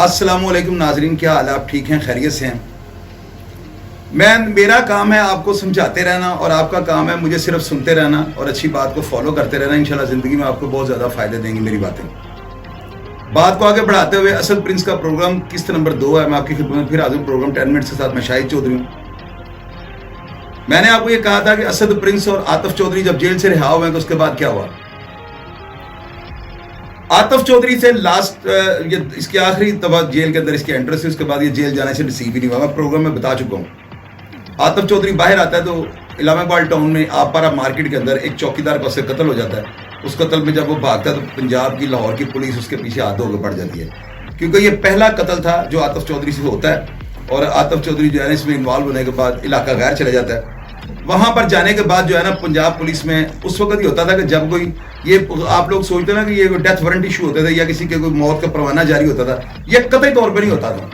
السلام علیکم ناظرین، کیا حال ہے؟ آپ ٹھیک ہیں؟ خیریت سے ہیں؟ میرا کام ہے آپ کو سمجھاتے رہنا اور آپ کا کام ہے مجھے صرف سنتے رہنا اور اچھی بات کو فالو کرتے رہنا. انشاءاللہ زندگی میں آپ کو بہت زیادہ فائدے دیں گی میری باتیں. بات کو آگے بڑھاتے ہوئے اسد پرنس کا پروگرام قسط نمبر 2 ہے. میں آپ کی خدمت میں پھر حاضر. پروگرام 10 منٹس کے ساتھ میں شاہد چودھری ہوں. میں نے آپ کو یہ کہا تھا کہ اسد پرنس اور عاطف چودھری جب جیل سے رہا ہوئے ہیں تو اس کے بعد کیا ہوا. عاطف چودھری سے اس کی آخری دفعہ جیل کے اندر اس کی انٹرس ہے. اس کے بعد یہ جیل جانے سے نصیب ہی نہیں ہوا. میں پروگرام میں بتا چکا ہوں. عاطف چودھری باہر آتا ہے تو علامہ اقبال ٹاؤن میں آپارا مارکیٹ کے اندر ایک چوکیدار پر سے قتل ہو جاتا ہے. اس قتل میں جب وہ بھاگتا ہے تو پنجاب کی لاہور کی پولیس اس کے پیچھے ہاتھ دھو کے پڑ جاتی ہے، کیونکہ یہ پہلا قتل تھا جو عاطف چودھری سے ہوتا ہے. اور عاطف چودھری جو ہے نا اس میں انوالو ہونے کے بعد علاقہ غیر چلا جاتا ہے. وہاں پر جانے کے بعد جو ہے نا پنجاب پولیس میں اس وقت ہی ہوتا تھا کہ جب کوئی یہ آپ لوگ سوچتے نا کہ یہ ڈیتھ وارنٹ ایشو ہوتے تھے یا کسی کے کوئی موت کا پروانہ جاری ہوتا تھا، یہ قطعی طور پہ نہیں ہوتا تھا.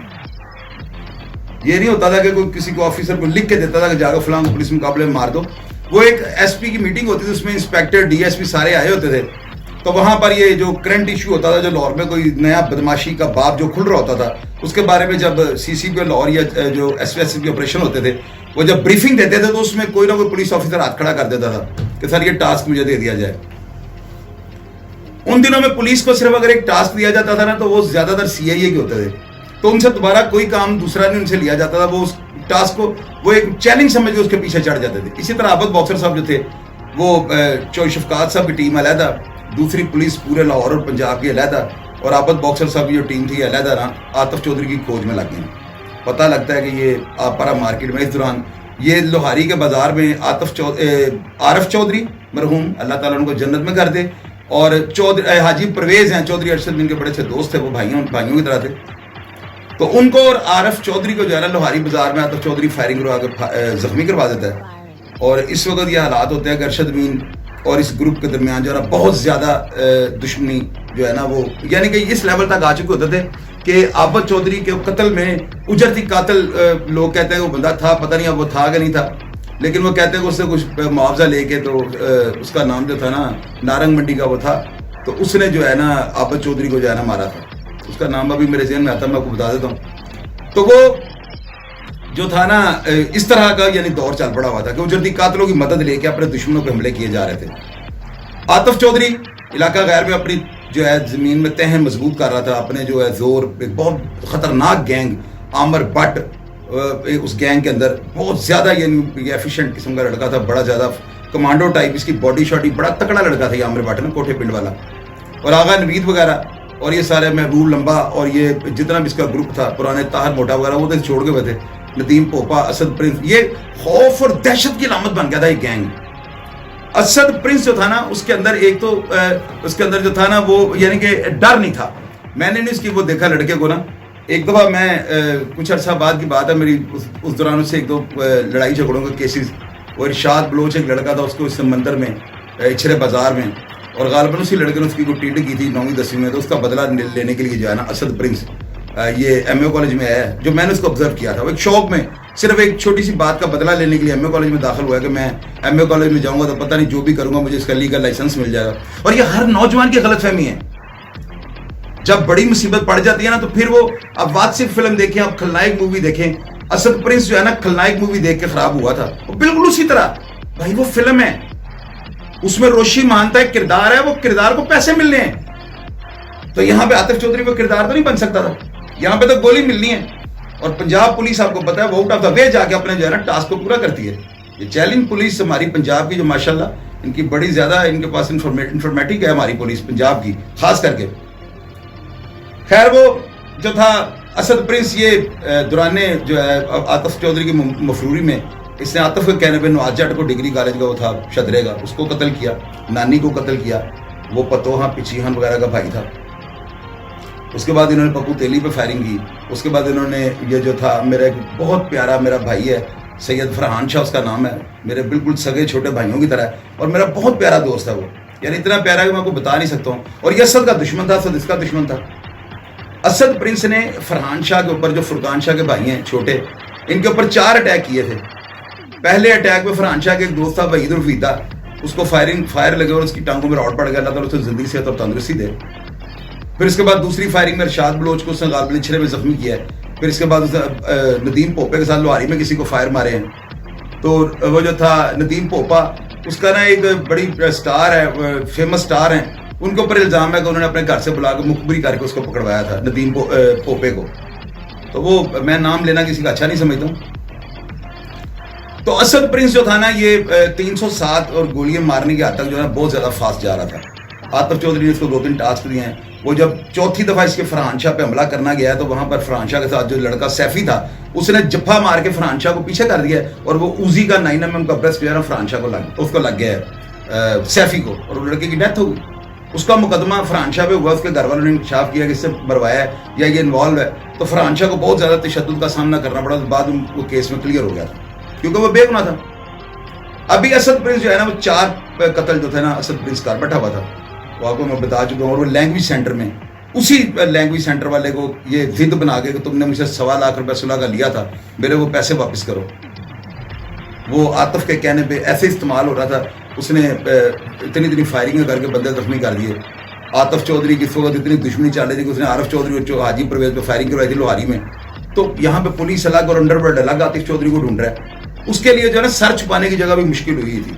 یہ نہیں ہوتا تھا کہ کوئی کسی کو آفیسر کو لکھ کے دیتا تھا کہ جا کے فلاں پولیس مقابلے میں مار دو. وہ ایک ایس پی کی میٹنگ ہوتی تھی، اس میں انسپیکٹر ڈی ایس پی سارے آئے ہوتے تھے. تو وہاں پر یہ جو کرنٹ ایشو ہوتا تھا، جو لاہور میں کوئی نیا بدماشی کا باب جو کھل رہا ہوتا تھا، اس کے بارے میں جب سی سی پی لاہور یا جو ایس ایس پی آپریشن ہوتے تھے وہ جب بریفنگ دیتے تھے تو اس میں کوئی نہ کوئی پولیس آفیسر ہاتھ کھڑا کر دیتا تھا کہ سر یہ ٹاسک مجھے دے دیا جائے. ان دنوں میں پولیس کو صرف اگر ایک ٹاسک دیا جاتا تھا نا تو وہ زیادہ تر سی آئی اے کے ہوتے تھے، تو ان سے دوبارہ کوئی کام دوسرا نہیں ان سے لیا جاتا تھا. وہ اس ٹاسک کو وہ ایک چیلنج سمجھ کے اس کے پیچھے چڑھ جاتے تھے. اسی طرح عابد باکسر صاحب جو تھے وہ چوئی شفقات صاحب کی ٹیم علیحدہ، دوسری پولیس پورے لاہور اور پنجاب کی علیحدہ، اور عابد باکسر صاحب کی جو ٹیم تھی علیحدہ نا عاطف چودھری کی کھوج میں لگ گئی. پتہ لگتا ہے کہ یہ آپارا مارکیٹ میں اس دوران یہ لوہاری کے بازار میں عارف چودھری مرحوم اللہ تعالیٰ ان کو جنت میں کر دے، اور حاجی پرویز ہیں چودھری ارشد ان کے بڑے اچھے دوست تھے، وہ بھائیوں کی طرح تھے. تو ان کو اور عارف چودھری کو جو ہے نا لوہاری بازار میں عاطف چودھری فائرنگ کروا کے زخمی کروا دیتا ہے. اور اس وقت یہ حالات ہوتے ہیں کہ ارشد مین اور اس گروپ کے درمیان جو ہے نا بہت زیادہ دشمنی جو ہے نا وہ یعنی کہ اس لیول تک آ چکے ہوتے تھے کہ عابد چودھری کے قتل میں اجرتی قاتل لوگ کہتے ہیں وہ بندہ تھا، پتہ نہیں اب وہ تھا کہ نہیں تھا، لیکن وہ کہتے ہیں کہ اس سے کچھ معاوضہ لے کے تو اس کا نام جو تھا نا نارنگ منڈی کا وہ تھا، تو اس نے جو ہے نا عابد چودھری کو جو ہے نا مارا تھا. اس کا نام ابھی میرے ذہن میں آتا ہے، میں آپ کو بتا دیتا ہوں. تو وہ جو تھا نا اس طرح کا یعنی دور چل پڑا ہوا تھا کہ اجرتی قاتلوں کی مدد لے کے اپنے دشمنوں پہ حملے کیے جا رہے تھے. عاطف چودھری علاقہ غیر میں اپنی جو ہے زمین میں تہیں مضبوط کر رہا تھا. اپنے جو ہے زور ایک بہت خطرناک گینگ عامر بٹ، اس گینگ کے اندر بہت زیادہ یعنی ایفیشینٹ قسم کا لڑکا تھا، بڑا زیادہ کمانڈو ٹائپ، اس کی باڈی شاڈی بڑا تکڑا لڑکا تھا یہ عامر بٹ نا، کوٹھے پنڈ والا. اور آغا نوید وغیرہ اور یہ سارے محبوب لمبا اور یہ جتنا بھی اس کا گروپ تھا، پرانے طاہر موٹا وغیرہ، وہ تو چھوڑ کے ہوئے تھے. ندیم پوپا، اسد پرنس، یہ خوف اور دہشت کی علامت بن گیا تھا یہ گینگ. اسد پرنس جو تھا نا اس کے اندر ایک تو اس کے اندر جو تھا نا وہ یعنی کہ ڈر نہیں تھا. میں نے اس کی وہ دیکھا لڑکے کو نا، ایک دفعہ میں کچھ عرصہ بعد کی بات ہے میری، اس دوران اس سے ایک دو لڑائی جھگڑوں کے کیسز. وہ ارشاد بلوچ ایک لڑکا تھا، اس کو اس سمندر میں اچھرے بازار میں، اور غالباً اسی لڑکے نے اس کی کوئی ٹیڈ کی تھی 9ویں 10ویں میں، تو اس کا بدلہ لینے کے لیے جو ہے نا اسد پرنس یہ ایم اے کالج میں آیا. جو میں نے اس کو آبزرو کیا تھا، وہ ایک شوق میں صرف ایک چھوٹی سی بات کا بدلہ لینے کے لیے ایم اے کالج میں داخل ہوا ہے کہ میں ایم اے کالج میں جاؤں گا تو پتہ نہیں جو بھی کروں گا مجھے اس کا لیگل لائسنس مل جائے گا. اور یہ ہر نوجوان کی غلط فہمی ہے. جب بڑی مصیبت پڑ جاتی ہے نا تو پھر وہ اب واٹسپ فلم دیکھیں، اب کھلنائک مووی دیکھیں. اسد پرنس جو ہے نا کھلنائک مووی دیکھ کے خراب ہوا تھا. وہ بالکل اسی طرح بھائی وہ فلم ہے، اس میں روشی مانتا ہے کردار ہے، وہ کردار کو پیسے ملنے ہیں. تو یہاں پہ عاطف چودھری کو کردار تو نہیں بن سکتا تھا، یہاں پہ تو گولی ملنی ہے. اور پنجاب پولیس آپ کو پتا ہے وہ آؤٹ آف دا وے جا کے اپنے جو ہے نا ٹاسک کو پورا کرتی ہے. یہ چیلنج پولیس ہماری پنجاب کی جو ماشاءاللہ ان کی بڑی زیادہ ان کے پاس انفارمیٹک ہے ہماری پولیس پنجاب کی خاص کر کے. خیر وہ جو تھا اسد پرنس یہ دورانِ جو ہے عاطف چودھری کی مفروری میں اس نے عاطف کے کہنے پہ نواز جٹ کو ڈگری کالج کا وہ تھا شدرے کا، اس کو قتل کیا، نانی کو قتل کیا، وہ پتوہاں پچیہن وغیرہ کا بھائی تھا. اس کے بعد انہوں نے پپو تیلی پہ فائرنگ کی. اس کے بعد انہوں نے یہ جو تھا میرا ایک بہت پیارا میرا بھائی ہے سید فرحان شاہ، اس کا نام ہے، میرے بالکل سگے چھوٹے بھائیوں کی طرح ہے اور میرا بہت پیارا دوست ہے وہ، یعنی اتنا پیارا کہ میں آپ کو بتا نہیں سکتا ہوں. اور یہ اسد کا دشمن تھا، اسد اس کا دشمن تھا. اسد پرنس نے فرحان شاہ کے اوپر، جو فرقان شاہ کے بھائی ہیں چھوٹے، ان کے اوپر 4 اٹیک کیے تھے. پہلے اٹیک میں فرحان شاہ کے ایک دوست تھا وحید الفیدہ، اس کو فائر لگے اور اس کی ٹانگوں میں راڈ پڑ گیا. اللہ تعالیٰ اسے زندگی صحت اور تندرستی دے. پھر اس کے بعد دوسری فائرنگ میں ارشاد بلوچ کو اس نے غالباً چھرے میں زخمی کیا ہے. پھر اس کے بعد ندیم پوپے کے ساتھ لوہاری میں کسی کو فائر مارے ہیں. تو وہ جو تھا ندیم پوپا, اس کا نا ایک بڑی سٹار ہے, فیمس سٹار ہیں, ان کے اوپر الزام ہے کہ انہوں نے اپنے گھر سے بلا کے مخبری کر کے اس کو پکڑوایا تھا ندیم پوپے کو. تو وہ میں نام لینا کسی کا اچھا نہیں سمجھتا ہوں. تو اسد پرنس جو تھا نا, یہ 307 اور گولیاں مارنے کے حد تک جو ہے بہت زیادہ فاسٹ جا رہا تھا. عاطف چودھری نے اس کو 2-3 ٹاسک دیے ہیں. وہ جب چوتھی دفعہ اس کے فرحان شاہ پہ حملہ کرنا گیا ہے تو وہاں پر فرحان شاہ کے ساتھ جو لڑکا سیفی تھا, اس نے جفا مار کے فرحان شاہ کو پیچھے کر دیا ہے, اور وہ اوزی کا 9mm کا برسٹ جو ہے نا فرحان شاہ کو لگ گیا ہے, سیفی کو, اور وہ لڑکے کی ڈیتھ ہو گئی. اس کا مقدمہ فرحان شاہ پہ ہوا, اس کے گھر والوں نے انکشاف کیا کہ اس سے مروایا ہے یا یہ انوالو ہے. تو فرحان شاہ کو بہت زیادہ تشدد کا سامنا کرنا پڑا, بعد وہ کیس میں کلیئر ہو گیا تھا کیونکہ وہ بے گناہ تھا. ابھی اسد پرنس جو ہے نا, وہ 4 قتل جو تھے نا اسد پرنس کا بیٹھا ہوا تھا, وہ آپ کو میں بتا چکا ہوں. اور وہ لینگویج سینٹر میں, اسی لینگویج سینٹر والے کو یہ ضد بنا کے کہ تم نے مجھ سے 1.25 لاکھ روپے صلح کا لیا تھا, میرے وہ پیسے واپس کرو. وہ عاطف کے کہنے پہ ایسے استعمال ہو رہا تھا, اس نے اتنی فائرنگیں کر کے بندے زخمی کر دیے. عاطف چودھری کی اس وقت اتنی دشمنی چل رہی تھی کہ اس نے عارف چودھری اور حاجی پرویز پہ فائرنگ کروائی تھی لوہاری میں. تو یہاں پہ پولیس الگ اور انڈر ورلڈ الگ عاطف چودھری کو ڈھونڈ رہا ہے. اس کے لیے جو ہے نا سر چھپانے کی جگہ بھی مشکل ہوئی تھی.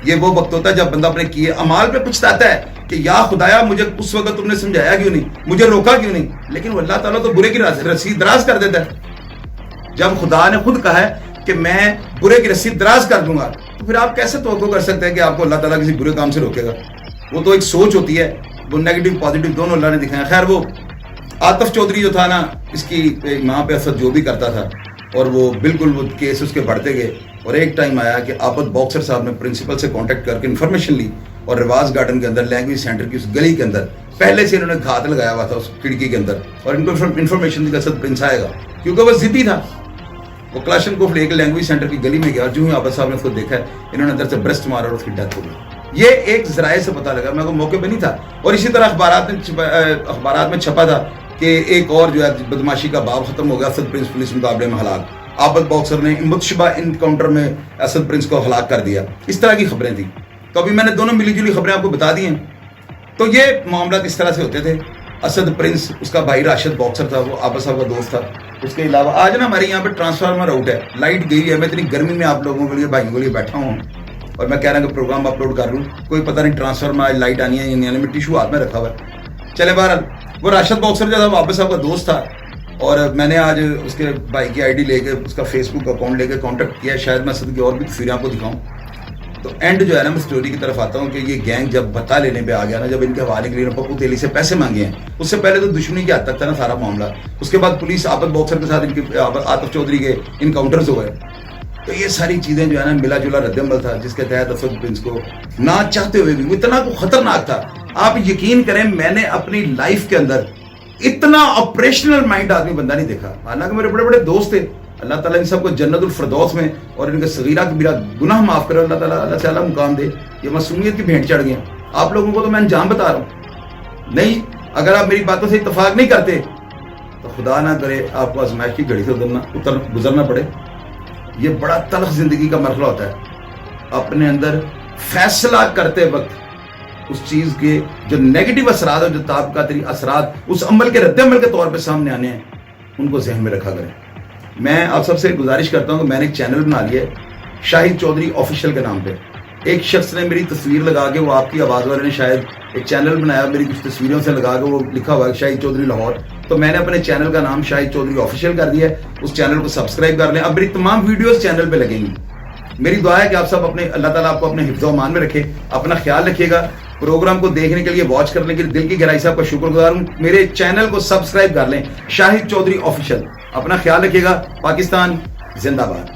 یہ وہ وقت ہوتا ہے جب بندہ اپنے کیے امال پہ پچھتاتا ہے کہ یا خدایا مجھے اس وقت تم نے سمجھایا کیوں نہیں, مجھے روکا کیوں نہیں. لیکن وہ اللہ تعالیٰ تو برے کی رسی دراز کر دیتا ہے. جب خدا نے خود کہا ہے کہ میں برے کی رسی دراز کر دوں گا, تو پھر آپ کیسے توقع کر سکتے ہیں کہ آپ کو اللہ تعالیٰ کسی برے کام سے روکے گا. وہ تو ایک سوچ ہوتی ہے, وہ نیگیٹو پازیٹو دونوں اللہ نے دکھایا. خیر, وہ عاطف چودھری جو تھا نا, اس کی ماں پہ اسد جو بھی کرتا تھا, اور وہ بالکل وہ کیس اس کے بڑھتے گئے. اور ایک ٹائم آیا کہ عابد باکسر صاحب نے پرنسپل سے کانٹیکٹ کر کے انفارمیشن لی, اور رواز گارڈن کے اندر لینگویج سینٹر کی اس گلی کے اندر پہلے سے انہوں نے گھات لگایا ہوا تھا اس کھڑکی کے اندر, اور ان کو انفارمیشن دی کہ اسد پرنس آئے گا, کیونکہ وہ ضدی تھا. وہ کلاشن کوف لے کے لینگویج سینٹر کی گلی میں گیا, اور جو ہی عابد صاحب نے اس کو دیکھا ہے, انہوں نے اندر سے برسٹ مارا اور اس کی ڈیتھ ہو گئی. یہ ایک ذرائع سے پتہ لگا, میں کو موقع پہ نہیں تھا. اور اسی طرح اخبارات میں چھپا تھا کہ ایک اور جو ہے بدماشی کا باب ختم ہو گیا, اسد پرنس پولیس مقابلے میں ہلاک, عابد باکسر نے متشبہ انکاؤنٹر میں اسد پرنس کو ہلاک کر دیا. اس طرح کی خبریں تھیں. تو ابھی میں نے دونوں ملی جلی خبریں آپ کو بتا دی ہیں. تو یہ معاملات اس طرح سے ہوتے تھے. اسد پرنس, اس کا بھائی راشد باکسر تھا, وہ عابد صاحب کا دوست تھا. اس کے علاوہ آج نا ہمارے یہاں پہ ٹرانسفارمر آؤٹ ہے, لائٹ گئی ہے. میں اتنی گرمی میں آپ لوگوں کے لیے بھائیوں کے لیے بیٹھا ہوں, اور میں کہہ رہا ہوں کہ پروگرام اپلوڈ کر لوں, کوئی پتہ نہیں ٹرانسفارمر آج لائٹ آنی ہے یا نہیں آنی. میں ٹیشو ہاتھ میں رکھا ہوا ہے. چلے بہرحال, وہ راشد باکسر جو تھا عابد صاحب کا دوست تھا, اور میں نے آج اس کے بھائی کی آئی ڈی لے کے, اس کا فیس بک اکاؤنٹ لے کے کانٹیکٹ کیا. شاید میں اسد کی اور بھی تصویریں آپ کو دکھاؤں. تو اینڈ جو ہے نا, میں اسٹوری کی طرف آتا ہوں کہ یہ گینگ جب بتا لینے پہ آ گیا نا, جب ان کے حوالے کے لیے پپو تیلی سے پیسے مانگے ہیں, اس سے پہلے تو دشمنی کی حد تک تھا نا سارا معاملہ. اس کے بعد پولیس عابد باکسر کے ساتھ ان کے عاطف چودھری کے انکاؤنٹرز ہوئے. تو یہ ساری چیزیں جو ہے نا ملا جلا رد عمل تھا, جس کے تحت اسد پرنس کو نہ چاہتے ہوئے بھی وہ اتنا خطرناک تھا. آپ یقین کریں, میں نے اپنی لائف کے اندر اتنا آپریشنل مائنڈ آدمی بندہ نہیں دیکھا. حالانکہ میرے بڑے بڑے دوست تھے, اللہ تعالیٰ ان سب کو جنت الفردوس میں اور ان کے صغیرہ کبیرہ گناہ معاف کرے, اللہ تعالیٰ اللہ سے اعلیٰ مقام دے. یہ معصومیت کی بھینٹ چڑھ گئے. آپ لوگوں کو تو میں انجام بتا رہا ہوں. نہیں, اگر آپ میری باتوں سے اتفاق نہیں کرتے تو خدا نہ کرے آپ کو آزمائش کی گھڑی سے گزرنا پڑے. یہ بڑا تلخ زندگی کا مرحلہ ہوتا ہے. اپنے اندر فیصلہ کرتے وقت اس چیز کے جو نیگیٹو اثرات اور جو طاقتری اثرات اس عمل کے رد عمل کے طور پہ سامنے آنے ہیں, ان کو ذہن میں رکھا کریں. میں آپ سب سے گزارش کرتا ہوں کہ میں نے ایک چینل بنا لیا ہے شاہد چودھری آفیشیل کے نام پہ. ایک شخص نے میری تصویر لگا کے, وہ آپ کی آواز والے نے شاید ایک چینل بنایا, میری کچھ تصویروں سے لگا کے وہ لکھا ہوا ہے شاہد چودھری لاہور. تو میں نے اپنے چینل کا نام شاہد چودھری آفیشیل کر دیا ہے. اس چینل کو سبسکرائب کر لیں. اب میری تمام ویڈیوز چینل پہ لگیں گی. میری دعا ہے کہ آپ سب اپنے, اللہ تعالیٰ آپ کو اپنے حفظ و امان میں رکھے. اپنا خیال رکھیے گا. پروگرام کو دیکھنے کے لیے, واچ کرنے کے لیے دل کی گہرائی سے آپ کا شکر گزار ہوں. میرے چینل کو سبسکرائب کر لیں, شاہد چودھری آفیشیل. اپنا خیال رکھیے گا. پاکستان زندہ باد.